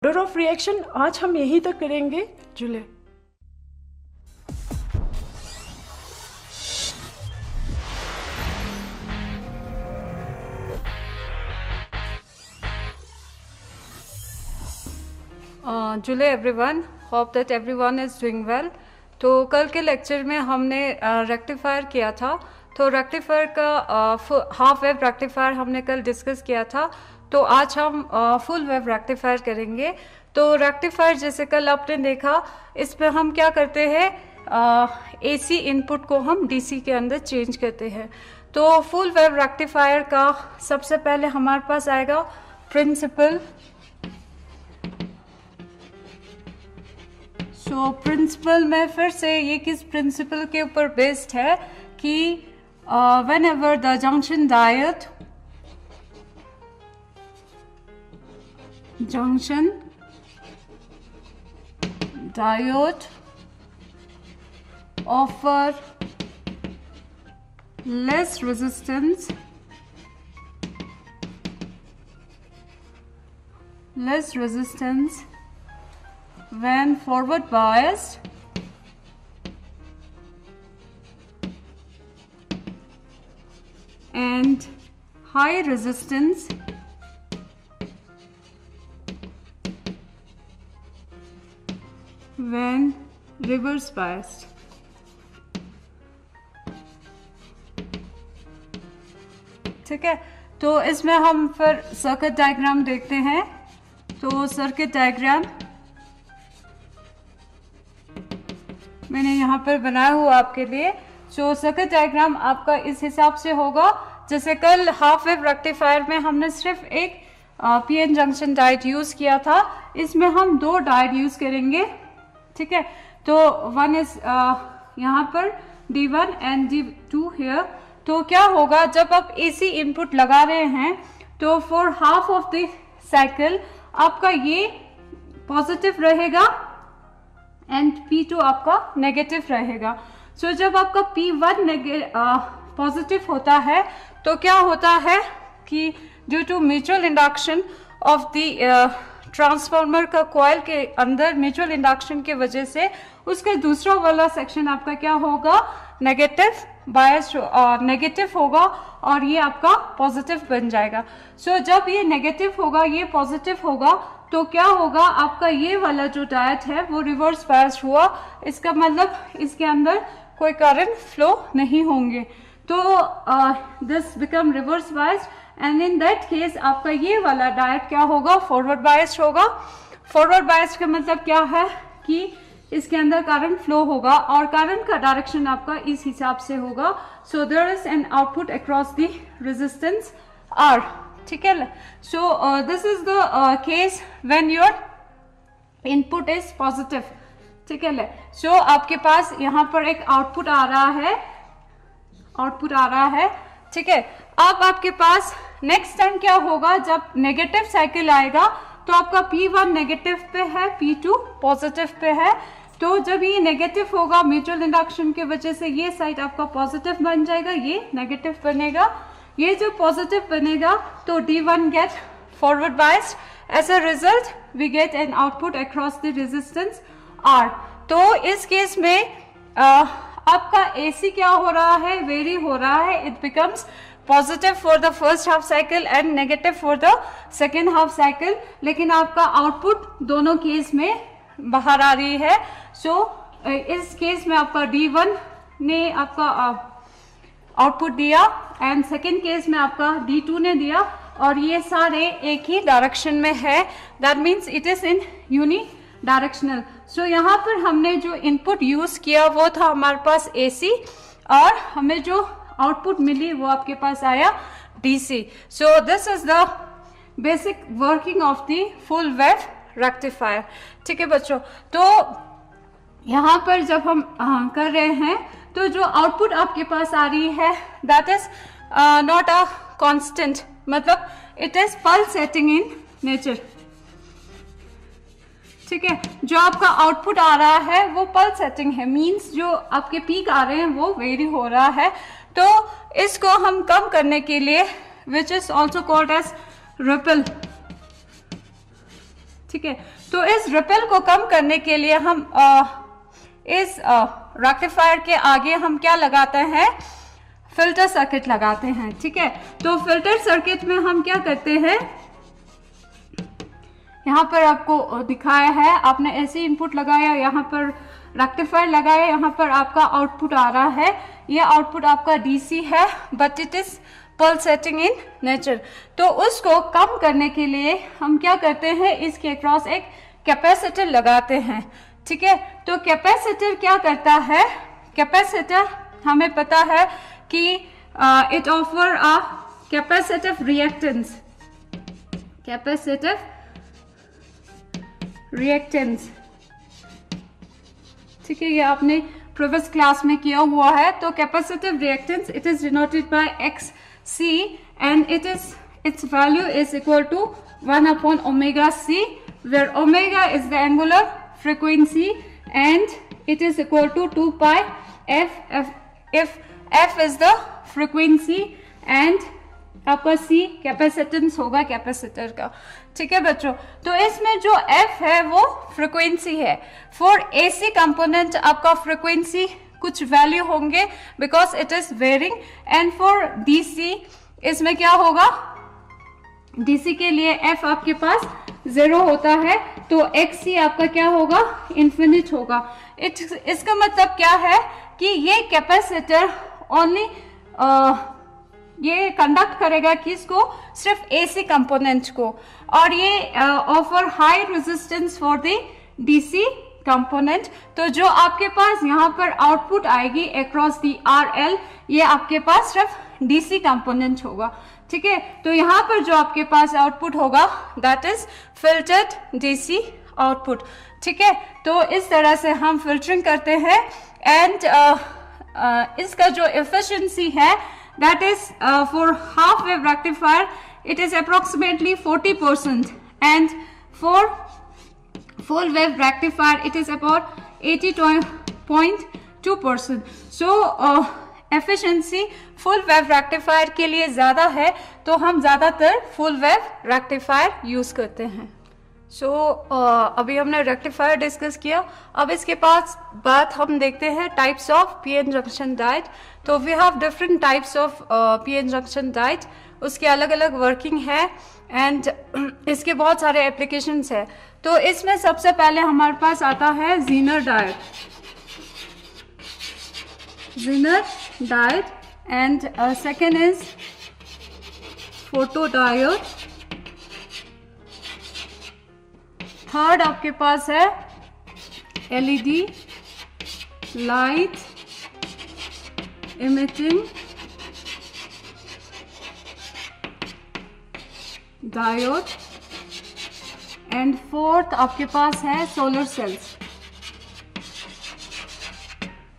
Order of reaction आज हम यहीं तक करेंगे जुले। जुले everyone, hope that everyone is doing well. तो कल के लेक्चर में हमने रेक्टिफायर किया था। तो रेक्टिफायर का हाफ वेव रेक्टिफायर हमने कल डिस्कस किया था। तो आज हम फुल वेव रेक्टिफायर करेंगे। तो रेक्टिफायर जैसे कल आपने देखा, इसमें हम क्या करते हैं, एसी इनपुट को हम डीसी के अंदर चेंज करते हैं। तो फुल वेव रेक्टिफायर का सबसे पहले हमारे पास आएगा प्रिंसिपल। सो प्रिंसिपल में फिर से ये किस प्रिंसिपल के ऊपर बेस्ड है कि whenever the junction diode offer less resistance when forward biased and high resistance when reverse biased। ठीक है, तो इसमें हम फिर सर्किट डायग्राम देखते हैं। तो सर्किट डायग्राम मैंने यहाँ पर बनाया हुआ आपके लिए। सो सर्किट डायग्राम आपका इस हिसाब से होगा, जैसे कल हाफ वेव रेक्टिफायर में हमने सिर्फ एक पीएन जंक्शन डायोड यूज किया था, इसमें हम दो डायोड यूज करेंगे। ठीक है, तो वन इज यहाँ पर D1 एंड D2 हियर। तो क्या होगा, जब आप एसी इनपुट लगा रहे हैं तो for half of the cycle आपका ये पॉजिटिव रहेगा एंड P2 आपका नेगेटिव रहेगा। सो जब आपका P1 पॉजिटिव होता है तो क्या होता है कि due to mutual induction of the transformer का कॉइल के अंदर म्यूचुअल इंडक्शन के वजह से उसका दूसरा वाला सेक्शन आपका क्या होगा, नेगेटिव बायस नेगेटिव होगा और ये आपका पॉजिटिव बन जाएगा। सो जब ये नेगेटिव होगा, ये पॉजिटिव होगा, तो क्या होगा, आपका ये वाला जो डायोड है वो रिवर्स बायस हुआ। इसका मतलब इसके अंदर कोई करंट फ्लो नहीं होंगे। तो this become reverse biased and in that case आपका ये वाला डायोड क्या होगा, फॉरवर्ड बायस्ड होगा। फॉरवर्ड बायस्ड का मतलब क्या है कि इसके अंदर करंट फ्लो होगा और करंट का डायरेक्शन आपका इस हिसाब से होगा। So there is an output across the resistance R। ठीक है, so this is the case when your input is positive. ठीक है, सो आपके पास यहाँ पर एक आउटपुट आ रहा है। ठीक है, अब आपके पास नेक्स्ट टाइम क्या होगा, जब नेगेटिव साइकिल आएगा तो आपका P1 नेगेटिव पे है, P2 पॉजिटिव पे है। तो जब ये नेगेटिव होगा म्यूचुअल इंडक्शन की वजह से ये साइड आपका पॉजिटिव बन जाएगा, ये नेगेटिव बनेगा। ये जो पॉजिटिव बनेगा तो D1 get forward biased. As a result we get an output across the resistance R। तो इस केस में आपका AC क्या हो रहा है, वेरी हो रहा है। It becomes positive for the first half cycle and negative for the second half cycle, लेकिन आपका आउटपुट दोनों केस में बाहर आ रही है। सो इस केस में आपका D1 ने आपका आउटपुट दिया एंड सेकेंड केस में आपका D2 ने दिया, और ये सारे एक ही डायरेक्शन में है। That means it is in unidirectional. So यहाँ पर हमने जो इनपुट यूज किया वो था हमारे पास AC, और हमें जो आउटपुट मिली वो आपके पास आया DC। So this is the basic working of the full wave rectifier. ठीक है बच्चों, तो यहाँ पर जब हम कर रहे हैं तो जो आउटपुट आपके पास आ रही है that is not a constant, मतलब it is pulsating in nature. ठीक है, जो आपका आउटपुट आ रहा है वो पल्सेटिंग है, मींस जो आपके पीक आ रहे हैं वो वेरी हो रहा है। तो इसको हम कम करने के लिए, which is also called as ripple, ठीक है। तो इस रिपल को कम करने के लिए हम इस रेक्टिफायर के आगे हम क्या लगाते हैं, फिल्टर सर्किट लगाते हैं, ठीक है। तो फिल्टर सर्किट में हम क्या करते हैं, यहाँ पर आपको दिखाया है, आपने ऐसे इनपुट लगाया, यहाँ पर रेक्टिफायर लगाया, यहाँ पर आपका आउटपुट आ रहा है, ये आउटपुट आपका डीसी है but it is pulsating in nature. तो उसको कम करने के लिए हम क्या करते हैं, इसके अक्रॉस एक कैपेसिटर लगाते हैं, ठीक है। तो कैपेसिटर क्या करता है, कैपेसिटर हमें पता है कि it offer a capacitive reactance, capacitive reactance, ठीक है, ये आपने प्रीवियस क्लास में किया हुआ है। तो capacitive reactance it is denoted by X C and it is its value is equal to 1/ωc, where omega is the angular frequency and it is equal to 2 pi f if f is the frequency and आपका c capacitance होगा capacitor का, ठीक है बच्चों। तो इसमें जो f है वो फ्रीक्वेंसी है। फॉर AC कंपोनेंट आपका फ्रीक्वेंसी कुछ वैल्यू होंगे because it is varying, and for DC इसमें क्या होगा, DC के लिए f आपके पास 0 होता है, तो XC आपका क्या होगा, इन्फिनिट होगा। इसका मतलब क्या है कि ये कैपेसिटर ओनली ये कंडक्ट करेगा किसको, सिर्फ AC कंपोनेंट को, और ये offer high resistance for the DC component. तो जो आपके पास यहाँ पर आउटपुट आएगी अक्रॉस दी RL, ये आपके पास सिर्फ DC कंपोनेंट होगा, ठीक है। तो यहाँ पर जो आपके पास आउटपुट होगा that is filtered DC output, ठीक है। तो इस तरह से हम फिल्टरिंग करते हैं, एंड इसका जो एफिशिएंसी है that is for half wave rectifier it is approximately 40%, and for full wave rectifier it is about 80.2%. So efficiency full wave rectifier के लिए ज़्यादा है, तो हम ज़्यादातर full wave rectifier यूज़ करते हैं। सो अभी हमने रेक्टिफायर डिस्कस किया, अब इसके पास बात हम देखते हैं types of PN junction diode. तो we have different types of PN junction diode, उसके अलग अलग वर्किंग है एंड इसके बहुत सारे एप्लीकेशंस है। तो इसमें सबसे पहले हमारे पास आता है Zener diode, Zener diode, and second is photo diode, third आपके पास है LED light emitting diode, and fourth आपके पास है सोलर सेल्स,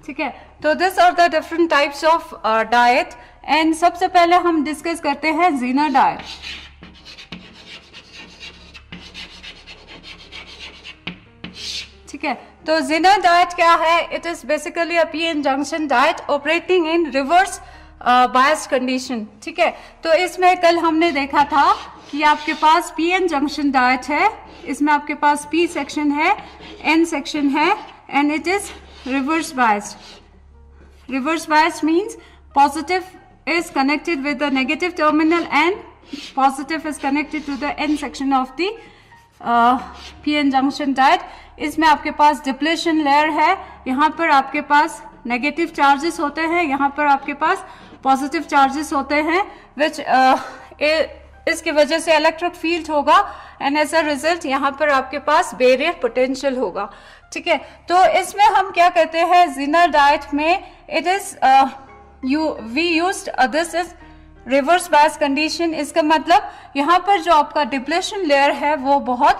ठीक है। तो this are the different types of diode, and सबसे पहले हम डिस्कस करते हैं ज़ीनर डायोड। ठीक है, तो ज़ीनर डायोड क्या है, it is basically a PN junction diode operating in reverse bias condition, ठीक है। तो इसमें कल हमने देखा था कि आपके पास पीएन जंक्शन डायोड है, इसमें आपके पास P सेक्शन है, N सेक्शन है, and it is reverse biased. Reverse biased means positive is connected with the negative terminal and positive is connected to the N section of the PN junction diode। इसमें आपके पास depletion layer है, यहाँ पर आपके पास negative charges होते हैं, यहाँ पर आपके पास पॉजिटिव चार्जेस होते हैं, विच इसकी वजह से इलेक्ट्रिक फील्ड होगा, एंड एज अ रिजल्ट यहाँ पर आपके पास बैरियर पोटेंशियल होगा, ठीक है। तो इसमें हम क्या करते हैं ज़ीनर डायोड में, it is we used this is reverse bias condition. इसका मतलब यहाँ पर जो आपका डिप्लेशन लेयर है वो बहुत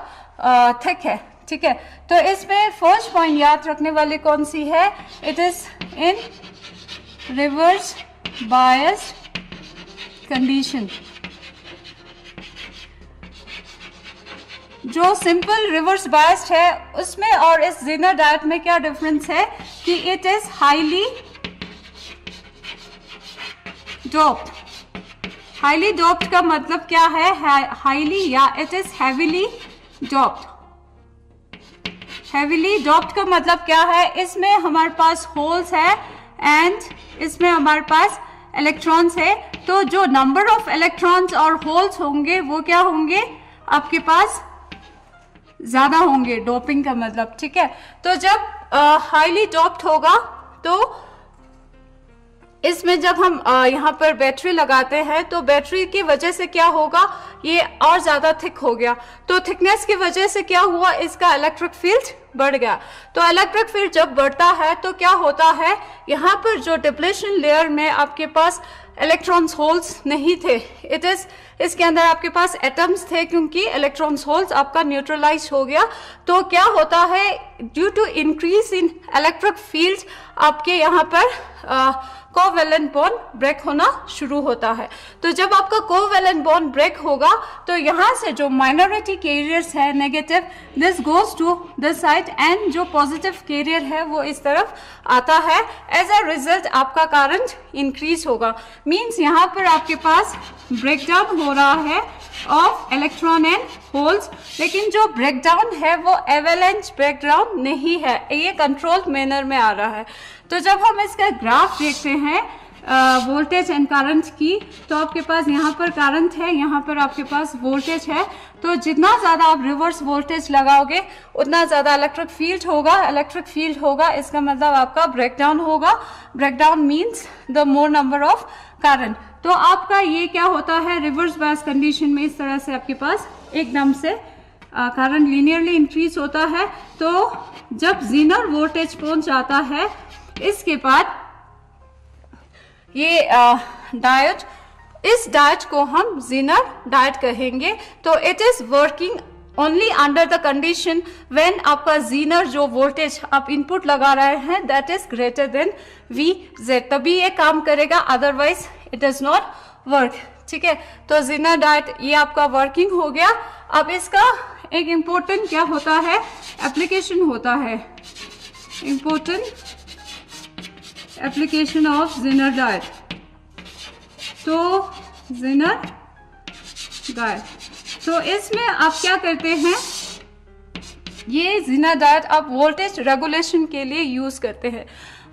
थिक है, ठीक है। तो इसमें फर्स्ट पॉइंट याद रखने वाली कौन सी है, it is in reverse bias condition. जो सिंपल रिवर्स बायस्ड है उसमें और इस ज़ीनर डायोड में क्या डिफरेंस है कि it is highly doped. Highly doped का मतलब क्या है, हाईली या it is heavily doped, heavily doped का मतलब क्या है, इसमें हमारे पास होल्स है एंड इसमें हमारे पास इलेक्ट्रॉन्स है, तो जो नंबर ऑफ इलेक्ट्रॉन्स और होल्स होंगे वो क्या होंगे, आपके पास ज्यादा होंगे, डोपिंग का मतलब, ठीक है। तो जब हाईली डोप्ड होगा तो इसमें जब हम यहाँ पर बैटरी लगाते हैं तो बैटरी की वजह से क्या होगा, ये और ज्यादा थिक हो गया, तो थिकनेस की वजह से क्या हुआ, इसका इलेक्ट्रिक फील्ड बढ़ गया। तो इलेक्ट्रिक फील्ड जब बढ़ता है तो क्या होता है, यहाँ पर जो डिप्लेशन लेयर में आपके पास इलेक्ट्रॉन्स होल्स नहीं थे, इसके अंदर आपके पास एटम्स थे, क्योंकि इलेक्ट्रॉन्स होल्स आपका न्यूट्रलाइज हो गया। तो क्या होता है, due to increase in electric field आपके यहाँ पर कोवेलेंट बॉन्ड ब्रेक होना शुरू होता है। तो जब आपका कोवेलेंट बॉन्ड ब्रेक होगा तो यहाँ से जो माइनॉरिटी कैरियर्स है negative, this goes to this side and जो पॉजिटिव कैरियर है वो इस तरफ आता है। एज अ रिजल्ट आपका करंट इंक्रीज होगा, मीन्स यहाँ पर आपके पास ब्रेकडाउन हो रहा है ऑफ इलेक्ट्रॉन एंड होल्स, लेकिन जो ब्रेकडाउन है वो एवेलेंस ब्रेकडाउन नहीं है, ये कंट्रोल्ड मैनर में आ रहा है। तो जब हम इसका ग्राफ देखते हैं वोल्टेज एंड करंट की, तो आपके पास यहाँ पर करंट है, यहाँ पर आपके पास वोल्टेज है, तो जितना ज़्यादा आप रिवर्स वोल्टेज लगाओगे उतना ज़्यादा इलेक्ट्रिक फील्ड होगा, इसका मतलब आपका ब्रेकडाउन होगा। Breakdown means the more number of current. तो आपका ये क्या होता है, रिवर्स बायस कंडीशन में इस तरह से आपके पास एकदम से करंट लीनियरली इंक्रीज होता है। तो जब जीनर वोल्टेज पहुंच जाता है, इसके बाद ये डायोड, इस डायोड को हम जीनर डायोड कहेंगे। तो it is working only under the condition when आपका जीनर जो वोल्टेज आप इनपुट लगा रहे हैं that is greater than Vz, तभी ये काम करेगा, otherwise it does not work, ठीक है। तो जीनर डायोड ये आपका वर्किंग हो गया। अब इसका एक इम्पोर्टेंट क्या होता है, एप्लीकेशन होता है, important application of Zener diode. तो जीनर डायोड, तो इसमें आप क्या करते हैं, ये जीनर डायोड आप वोल्टेज रेगुलेशन के लिए यूज करते हैं।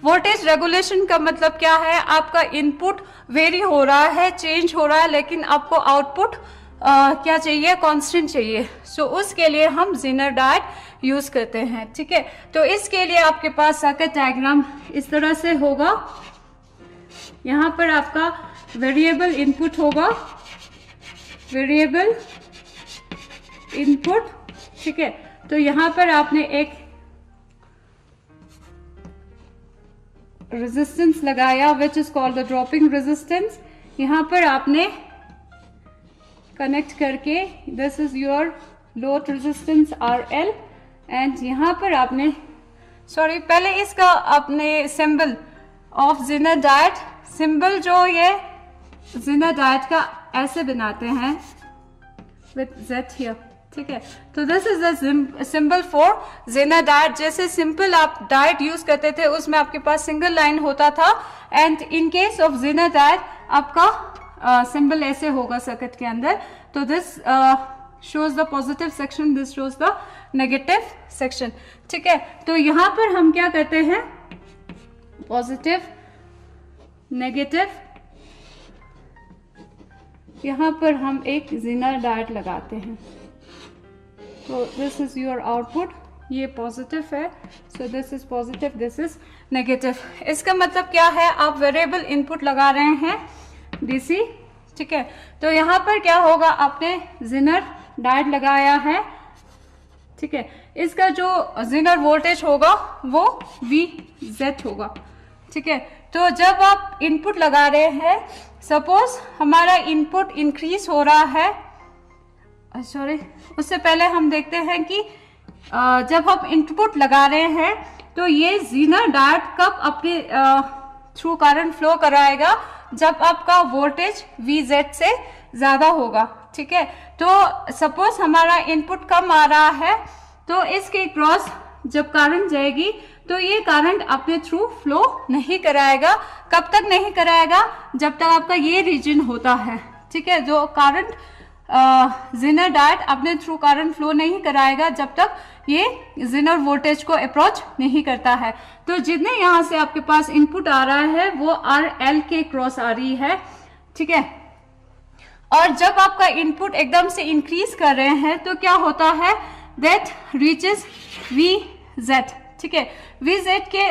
वोल्टेज रेगुलेशन का मतलब क्या है, आपका इनपुट वेरी हो रहा है, चेंज हो रहा है, लेकिन आपको आउटपुट क्या चाहिए, कांस्टेंट चाहिए। सो उसके लिए हम जीनर डायोड यूज करते हैं, ठीक है। तो इसके लिए आपके पास सर्किट डायग्राम इस तरह से होगा, यहाँ पर आपका वेरिएबल इनपुट होगा, वेरिएबल इनपुट, ठीक है। तो यहाँ पर आपने एक रेजिस्टेंस लगाया which is called the dropping resistance, यहाँ पर आपने कनेक्ट करके this is your load resistance RL, and यहाँ पर आपने पहले इसका आपने symbol of Zener diode, symbol जो ये जीनर डायोड का ऐसे बनाते हैं विथ Z हियर, ठीक है। तो this is the symbol for Zener diode. जैसे सिंपल आप डायोड यूज करते थे उसमें आपके पास सिंगल लाइन होता था, and in case of Zener diode आपका सिंबल ऐसे होगा सर्किट के अंदर। तो this shows the positive section, this shows the negative section, ठीक है। तो यहाँ पर हम क्या करते हैं, पॉजिटिव नेगेटिव, यहाँ पर हम एक जीनर डायोड लगाते हैं। तो दिस इज योर आउटपुट, ये पॉजिटिव है, so this is positive, this is negative. इसका मतलब क्या है, आप वेरिएबल इनपुट लगा रहे हैं DC, ठीक है। तो यहाँ पर क्या होगा, आपने जीनर डायोड लगाया है, ठीक है। इसका जो जीनर वोल्टेज होगा वो Vz होगा, ठीक है। तो जब आप इनपुट लगा रहे हैं, सपोज हमारा इनपुट इंक्रीज हो रहा है, उससे पहले हम देखते हैं कि जब हम इनपुट लगा रहे हैं तो ये जीनर डायोड कब अपने थ्रू करंट फ्लो कराएगा, जब आपका वोल्टेज Vz से ज्यादा होगा, ठीक है। तो सपोज हमारा इनपुट कम आ रहा है, तो इसके क्रॉस जब करंट जाएगी तो ये करंट अपने थ्रू फ्लो नहीं कराएगा। कब तक नहीं कराएगा, जब तक आपका ये रीजन होता है, ठीक है। जो करंट जेनर डायोड अपने थ्रू करंट फ्लो नहीं कराएगा जब तक ये जेनर वोल्टेज को अप्रोच नहीं करता है। तो जितने यहाँ से आपके पास इनपुट आ रहा है वो RL के क्रॉस आ रही है, ठीक है। और जब आपका इनपुट एकदम से इंक्रीज कर रहे हैं तो क्या होता है, दैट रीचेस VZ, ठीक है। VZ के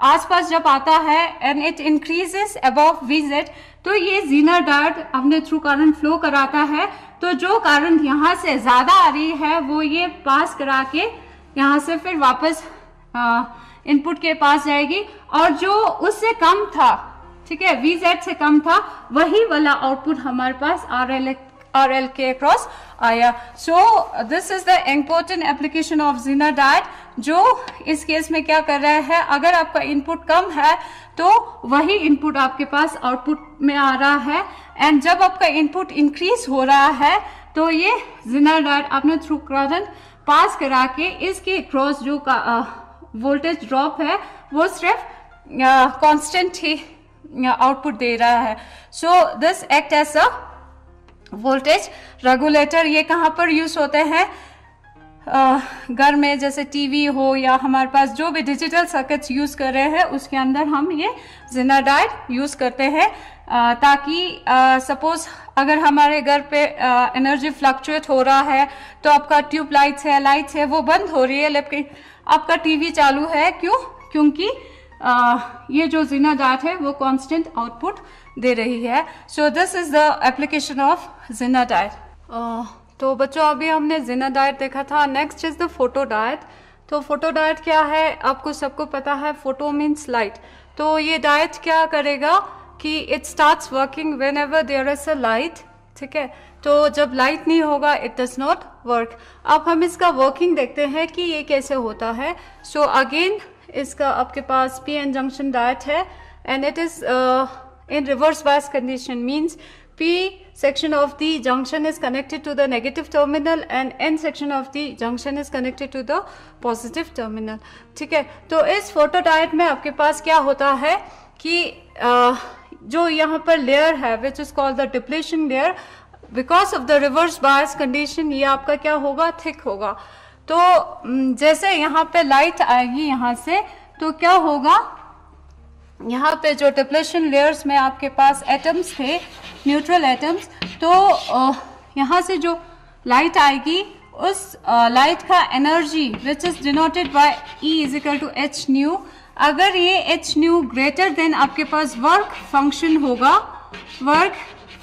आसपास जब आता है and it increases above VZ, तो ये जेनर डायोड अपने थ्रू करंट फ्लो कराता है। तो जो करंट यहाँ से ज्यादा आ रही है वो ये पास करा के यहाँ से फिर वापस इनपुट के पास जाएगी, और जो उससे कम था, ठीक है, VZ से कम था, वही वाला आउटपुट हमारे पास RL के अक्रॉस आया। So this is the important application of zener diode, जो इस केस में क्या कर रहा है, अगर आपका इनपुट कम है तो वही इनपुट आपके पास आउटपुट में आ रहा है, एंड जब आपका इनपुट इंक्रीज हो रहा है तो ये जेनर डायोड अपने थ्रू करंट पास करा के इसके क्रॉस जो वोल्टेज ड्रॉप है वो सिर्फ कांस्टेंट ही आउटपुट दे रहा है। So this act as a voltage regulator. ये कहाँ पर यूज होते हैं, घर में जैसे टीवी हो या हमारे पास जो भी डिजिटल सर्किट्स यूज कर रहे हैं उसके अंदर हम ये जेनर डायोड यूज करते हैं, ताकि सपोज अगर हमारे घर पे एनर्जी फ्लक्चुएट हो रहा है तो आपका ट्यूब लाइट्स है वो बंद हो रही है, लेकिन आपका टीवी चालू है, क्योंकि ये जो जेनर डायोड है वो कांस्टेंट आउटपुट दे रही है। So this is the application of zener diode. तो बच्चों अभी हमने जेनर डायोड देखा था। Next is the photo diode. तो फोटो डायोड क्या है, आपको सबको पता है, फोटो मीन्स लाइट। तो ये डायोड क्या करेगा कि it starts working whenever there is a light, ठीक है। तो जब लाइट नहीं होगा इट डज नॉट वर्क। अब हम इसका वर्किंग देखते हैं कि ये कैसे होता है। सो अगेन इसका आपके पास PN जंक्शन डायोड है, and it is in reverse bias condition, means P section of the junction is connected to the negative terminal and N section of the junction is connected to the positive terminal, ठीक है। तो इस photo diode में आपके पास क्या होता है कि जो यहाँ पर लेयर है which is called the depletion layer, because of the reverse bias condition ये आपका क्या होगा, थिक होगा। तो जैसे यहाँ पे लाइट आएगी यहाँ से, तो क्या होगा, यहाँ पे जो डिप्लेशन लेयर्स में आपके पास एटम्स थे, न्यूट्रल एटम्स, तो यहाँ से जो लाइट आएगी उस लाइट का energy which is denoted by E is equal to H nu. अगर ये H न्यू ग्रेटर देन आपके पास वर्क फंक्शन होगा, work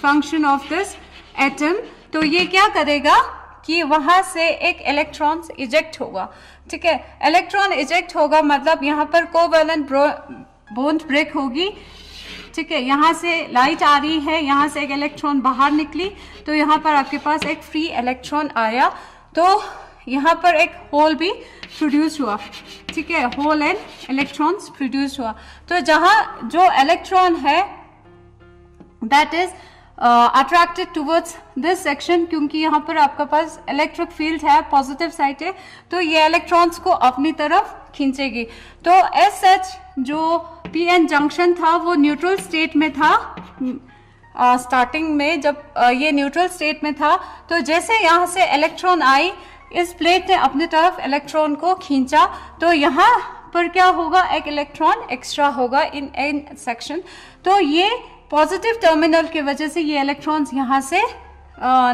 function of this atom, तो ये क्या करेगा कि वहां से एक इलेक्ट्रॉन इजेक्ट होगा, ठीक है। इलेक्ट्रॉन इजेक्ट होगा मतलब यहाँ पर कोवैलेंट बॉन्ड ब्रेक होगी, ठीक है। यहाँ से लाइट आ रही है, यहाँ से एक इलेक्ट्रॉन बाहर निकली, तो यहाँ पर आपके पास एक फ्री इलेक्ट्रॉन आया, तो यहाँ पर एक होल भी प्रोड्यूस हुआ, ठीक है, होल एंड इलेक्ट्रॉन्स प्रोड्यूस हुआ। तो जहाँ जो इलेक्ट्रॉन है that is attracted towards this section, क्योंकि यहाँ पर आपका पास इलेक्ट्रिक फील्ड है, पॉजिटिव साइड है, तो ये इलेक्ट्रॉन्स को अपनी तरफ खींचेगी। तो एज सच जो PN जंक्शन था वो न्यूट्रल स्टेट में था, स्टार्टिंग में जब ये न्यूट्रल स्टेट में था, तो जैसे यहाँ से इलेक्ट्रॉन आई, इस प्लेट ने अपनी तरफ इलेक्ट्रॉन को खींचा, तो यहाँ पर क्या होगा, एक इलेक्ट्रॉन एक्स्ट्रा होगा इन एन सेक्शन। तो ये पॉजिटिव टर्मिनल की वजह से ये इलेक्ट्रॉन्स यहाँ से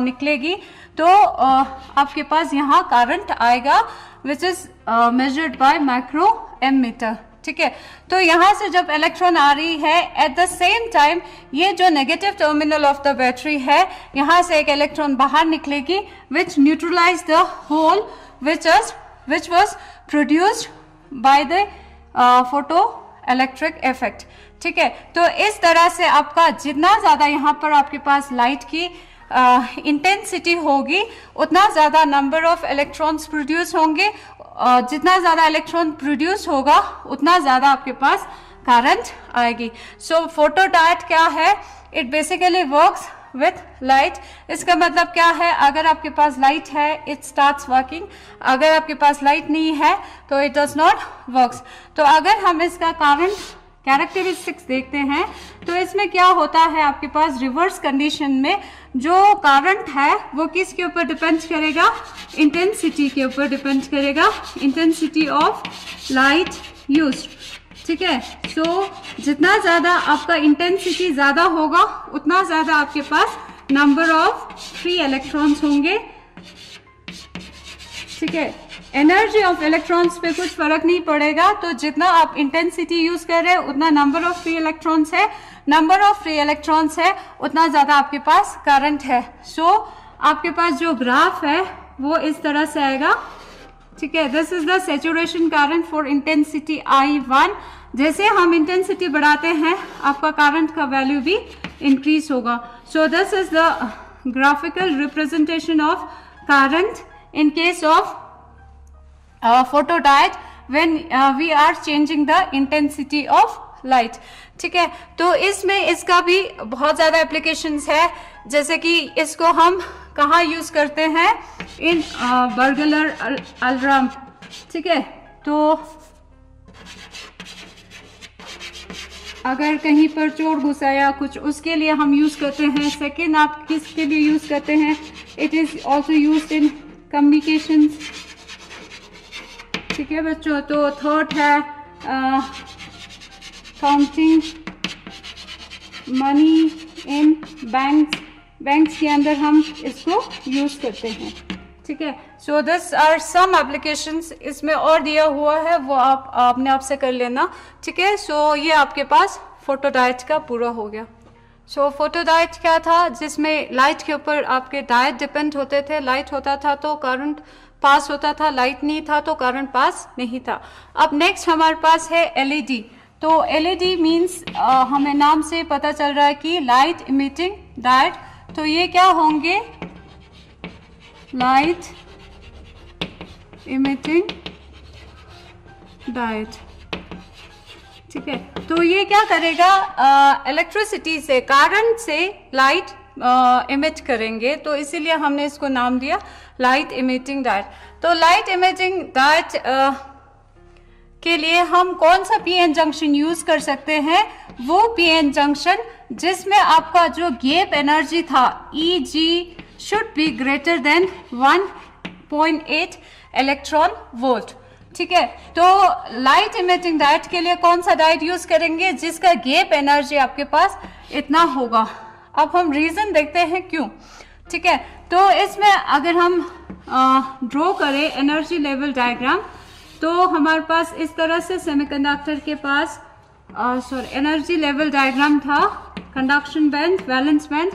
निकलेगी, तो आपके पास यहाँ करंट आएगा which is measured by micro ammeter, ठीक है। तो यहाँ से जब इलेक्ट्रॉन आ रही है, एट द सेम टाइम ये जो negative terminal of the battery है, यहाँ से एक इलेक्ट्रॉन बाहर निकलेगी which neutralise the hole which was produced by the photo electric effect, ठीक है। तो इस तरह से आपका जितना ज्यादा यहाँ पर आपके पास लाइट की इंटेंसिटी होगी, उतना ज्यादा नंबर ऑफ इलेक्ट्रॉन्स प्रोड्यूस होंगे, जितना ज्यादा इलेक्ट्रॉन प्रोड्यूस होगा उतना ज्यादा आपके पास करंट आएगी। सो फोटो डायोड क्या है, it basically works with light. इसका मतलब क्या है, अगर आपके पास लाइट है इट स्टार्ट्स वर्किंग, अगर आपके पास लाइट नहीं है तो इट डज नॉट वर्क्स। तो अगर हम इसका करंट कैरेक्टरिस्टिक्स देखते हैं तो इसमें क्या होता है, आपके पास रिवर्स कंडीशन में जो करंट है वो किसके ऊपर डिपेंड करेगा, इंटेंसिटी के ऊपर डिपेंड करेगा, इंटेंसिटी ऑफ लाइट यूज्ड। ठीक है, सो जितना ज़्यादा आपका इंटेंसिटी ज़्यादा होगा उतना ज़्यादा आपके पास नंबर ऑफ फ्री इलेक्ट्रॉन्स होंगे। ठीक है, एनर्जी ऑफ इलेक्ट्रॉन्स पे कुछ फर्क नहीं पड़ेगा, तो जितना आप इंटेंसिटी यूज कर रहे हैं उतना नंबर ऑफ फ्री इलेक्ट्रॉन्स है, नंबर ऑफ फ्री इलेक्ट्रॉन्स है उतना ज्यादा आपके पास करंट है। सो आपके पास जो ग्राफ है वो इस तरह से आएगा। ठीक है, this is the saturation current for intensity I1। जैसे हम इंटेंसिटी बढ़ाते हैं आपका करंट का वैल्यू भी इंक्रीज होगा। सो this is the graphical representation of current in case of photodiode when we are changing the intensity of light। ठीक है, तो इसमें इसका भी बहुत ज़्यादा एप्लीकेशंस है, जैसे कि इसको हम कहाँ यूज़ करते हैं, इन बर्गलर अलार्म। ठीक है, तो अगर कहीं पर चोर घुसा या कुछ, उसके लिए हम यूज़ करते हैं। सेकेंड आप किसके लिए यूज़ करते हैं, it is also used in communications. ठीक है बच्चों, तो थर्ड है काउंटिंग मनी इन बैंक्स के अंदर हम इसको यूज करते हैं। ठीक है, so this are some applications, इसमें और दिया हुआ है वो आपने आपसे कर लेना। ठीक है, सो ये आपके पास फोटोडायोड का पूरा हो गया। सो फोटोडायोड क्या था, जिसमें लाइट के ऊपर आपके डायोड डिपेंड होते थे, लाइट होता था तो करंट पास होता था, लाइट नहीं था तो करंट पास नहीं था। अब नेक्स्ट हमारे पास है एलईडी। तो एलईडी मीन्स हमें नाम से पता चल रहा है कि लाइट इमिटिंग डायोड। तो ये क्या होंगे, लाइट इमिटिंग डायोड। ठीक है, तो ये क्या करेगा, इलेक्ट्रिसिटी से, करंट से लाइट इमिट करेंगे, तो इसीलिए हमने इसको नाम दिया लाइट इमिटिंग डायोड। तो लाइट इमिटिंग डायोड के लिए हम कौन सा पीएन जंक्शन यूज कर सकते हैं, वो पीएन जंक्शन जिसमें आपका जो गैप एनर्जी था Eg should be greater than 1.8 electron volt. ठीक है, तो लाइट इमिटिंग डायोड के लिए कौन सा डायोड यूज करेंगे, जिसका गैप एनर्जी आपके पास इतना होगा। अब हम रीजन देखते हैं क्यों। ठीक है, तो इसमें अगर हम ड्रॉ करें एनर्जी लेवल डायग्राम, तो हमारे पास इस तरह से सेमीकंडक्टर के पास एनर्जी लेवल डायग्राम था। Conduction band, valence band,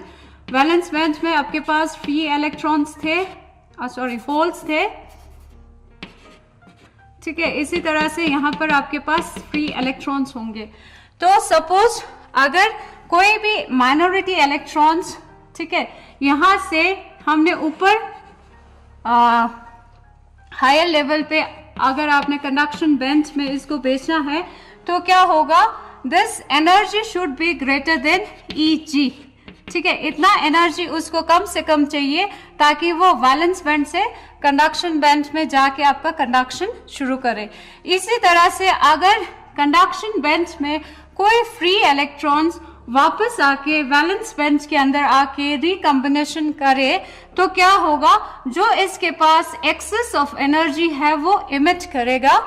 valence band में आपके पास फ्री इलेक्ट्रॉन्स थे, होल्स थे। ठीक है, इसी तरह से यहाँ पर आपके पास फ्री इलेक्ट्रॉन्स होंगे। तो सपोज अगर कोई भी माइनॉरिटी इलेक्ट्रॉन्स, ठीक है, यहाँ से हमने ऊपर हायर लेवल पे अगर आपने कंडक्शन बैंड में इसको भेजना है, तो क्या होगा, this energy should be greater than Eg। ठीक है, इतना एनर्जी उसको कम से कम चाहिए ताकि वो वैलेंस बैंड से कंडक्शन बैंड में जाके आपका कंडक्शन शुरू करे। इसी तरह से अगर कंडक्शन बैंड में कोई फ्री इलेक्ट्रॉन्स वापस आके वैलेंस बैंड के अंदर आके रिकम्बिनेशन करे, तो क्या होगा, जो इसके पास एक्सेस ऑफ एनर्जी है वो इमिट करेगा।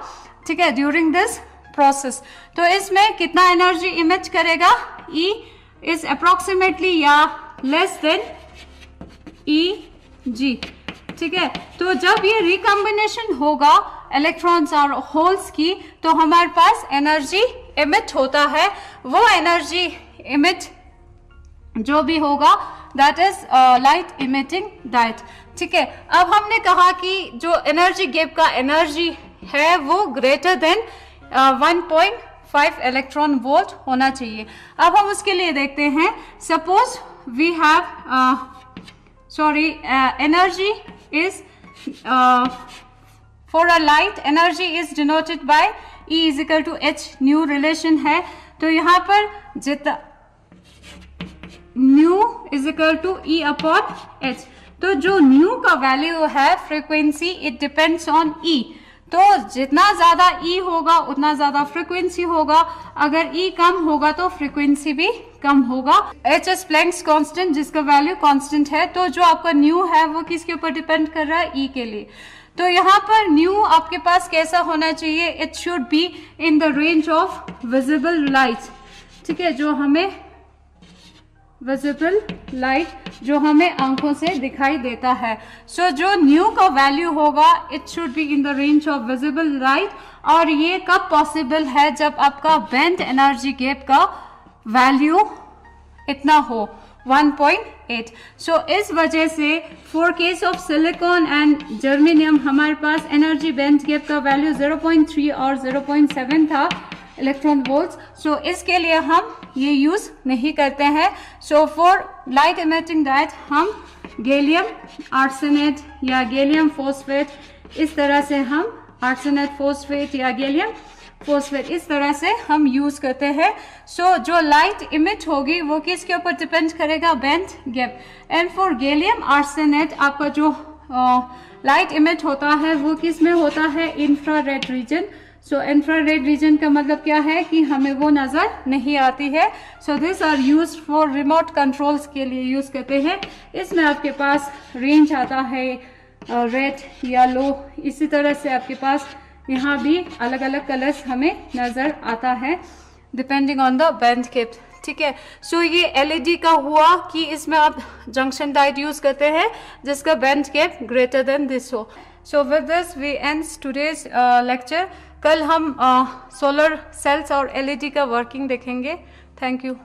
ठीक है, ड्यूरिंग दिस प्रोसेस। तो इसमें कितना एनर्जी इमिट करेगा, E is approximately या लेस देन Eg। ठीक है, तो जब ये रिकम्बिनेशन होगा इलेक्ट्रॉन्स और होल्स की, तो हमारे पास एनर्जी इमिट होता है। वो एनर्जी इमिट जो भी होगा that is light emitting diode. ठीक है, अब हमने कहा कि जो एनर्जी गैप का एनर्जी है वो ग्रेटर देन 1.5 इलेक्ट्रॉन वोल्ट होना चाहिए। अब हम उसके लिए देखते हैं, suppose we have energy is for a light, energy is denoted by E is equal to H, nu relation है। तो यहाँ पर जितना nu is equal to E upon H, तो जो न्यू का वैल्यू है frequency, it depends on E। तो जितना ज्यादा ई होगा उतना ज्यादा फ्रीक्वेंसी होगा, अगर ई कम होगा तो फ्रीक्वेंसी भी कम होगा। एच एस प्लैंक्स कांस्टेंट जिसका वैल्यू कांस्टेंट है, तो जो आपका न्यू है वो किसके ऊपर डिपेंड कर रहा है, ई के लिए। तो यहाँ पर न्यू आपके पास कैसा होना चाहिए, it should be in the range of visible light, ठीक है, जो हमें विजिबल लाइट जो हमें आंखों से दिखाई देता है। सो जो न्यू का वैल्यू होगा it should be in the range of visible light, और ये कब पॉसिबल है, जब आपका बेंट एनर्जी गैप का वैल्यू इतना हो 1.8। सो इस वजह से for case of silicon and germanium हमारे पास एनर्जी बेंट गैप का वैल्यू 0.3 और 0.7 था इलेक्ट्रॉन वोल्ट्स। सो इसके लिए हम ये यूज नहीं करते हैं। So for light emitting diode हम गैलियम आर्सेनेट या गैलियम फॉस्फेट इस तरह से हम आर्सेनेट फॉस्फेट या गैलियम फॉस्फेट इस तरह से हम यूज करते हैं। सो जो लाइट इमिट होगी वो किसके ऊपर डिपेंड करेगा, bent gap. And for gallium arsenate आपका जो लाइट इमिट होता है वो किस में होता है, इंफ्रारेड रीजन। सो इंफ्रारेड रीजन का मतलब क्या है कि हमें वो नज़र नहीं आती है। So this are use for remote controls के लिए यूज़ करते हैं। इसमें आपके पास रेंज आता है रेड या लो, इसी तरह से आपके पास यहाँ भी अलग अलग कलर्स हमें नज़र आता है depending on the bent gap, ठीक है। सो ये एलईडी का हुआ कि इसमें आप जंक्शन डायोड यूज करते हैं जिसका band gap greater than this हो। So with this we ends today's lecture. कल हम सोलर सेल्स और एलईडी का वर्किंग देखेंगे। Thank you.